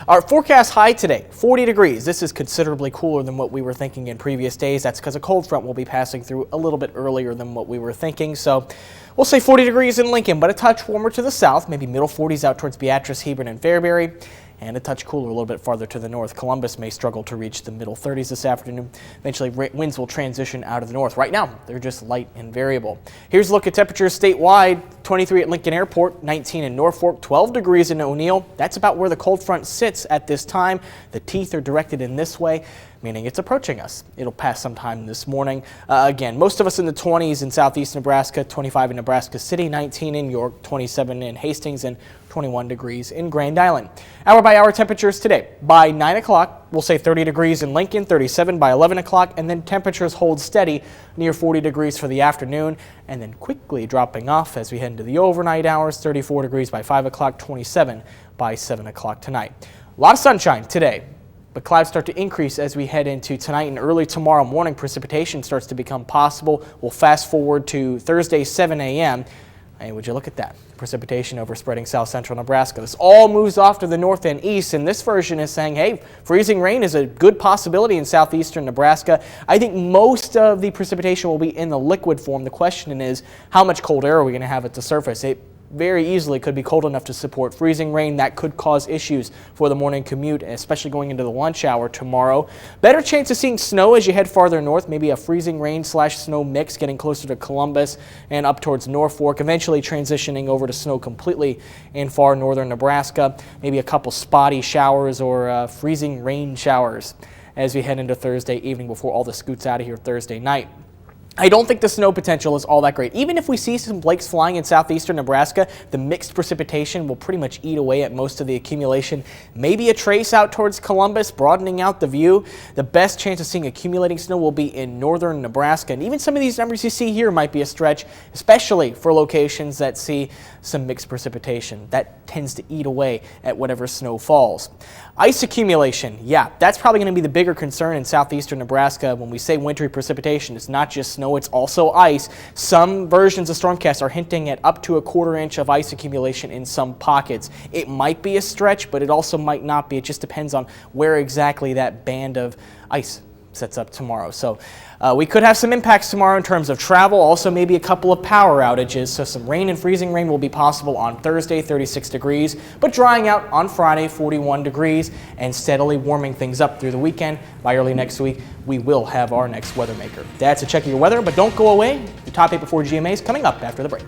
Our forecast high today, 40 degrees. This is considerably cooler than what we were thinking in previous days. That's because a cold front will be passing through a little bit earlier than what we were thinking. So we'll say 40 degrees in Lincoln, but a touch warmer to the south, maybe middle 40s out towards Beatrice, Hebron, and Fairbury. And a touch cooler a little bit farther to the north. Columbus may struggle to reach the middle 30s this afternoon. Eventually, winds will transition out of the north. Right now, they're just light and variable. Here's a look at temperatures statewide. 23 at Lincoln Airport, 19 in Norfolk, 12 degrees in O'Neill. That's about where the cold front sits at this time. The teeth are directed in this way, meaning it's approaching us. It'll pass sometime this morning. Again, most of us in the 20s in southeast Nebraska, 25 in Nebraska City, 19 in York, 27 in Hastings, and 21 degrees in Grand Island. Hour-by-hour temperatures today. By 9 o'clock, we'll say 30 degrees in Lincoln, 37 by 11 o'clock, and then temperatures hold steady near 40 degrees for the afternoon, and then quickly dropping off as we head into the overnight hours, 34 degrees by 5 o'clock, 27 by 7 o'clock tonight. A lot of sunshine today, but clouds start to increase as we head into tonight and early tomorrow morning. Precipitation starts to become possible. We'll fast forward to Thursday, 7 a.m., and would you look at that? Precipitation over spreading south central Nebraska. This all moves off to the north and east, and this version is saying, hey, freezing rain is a good possibility in southeastern Nebraska. I think most of the precipitation will be in the liquid form. The question is, how much cold air are we going to have at the surface? It very easily could be cold enough to support freezing rain. That could cause issues for the morning commute, especially going into the lunch hour tomorrow. Better chance of seeing snow as you head farther north, maybe a freezing rain / snow mix getting closer to Columbus and up towards Norfolk, eventually transitioning over to snow completely in far northern Nebraska. Maybe a couple spotty showers or freezing rain showers as we head into Thursday evening before all the scoots out of here Thursday night. I don't think the snow potential is all that great. Even if we see some flakes flying in southeastern Nebraska, the mixed precipitation will pretty much eat away at most of the accumulation. Maybe a trace out towards Columbus, broadening out the view. The best chance of seeing accumulating snow will be in northern Nebraska. And even some of these numbers you see here might be a stretch, especially for locations that see some mixed precipitation. That tends to eat away at whatever snow falls. Ice accumulation, yeah, that's probably going to be the bigger concern in southeastern Nebraska. When we say wintry precipitation, it's not just snow, it's also ice. Some versions of Stormcast are hinting at up to a quarter inch of ice accumulation in some pockets. It might be a stretch, but it also might not be. It just depends on where exactly that band of ice sets up tomorrow. So we could have some impacts tomorrow in terms of travel, also maybe a couple of power outages. So some rain and freezing rain will be possible on Thursday, 36 degrees, but drying out on Friday, 41 degrees, and steadily warming things up through the weekend. By early next week, we will have our next weather maker. That's a check of your weather, but don't go away. The top 8 before GMA is coming up after the break.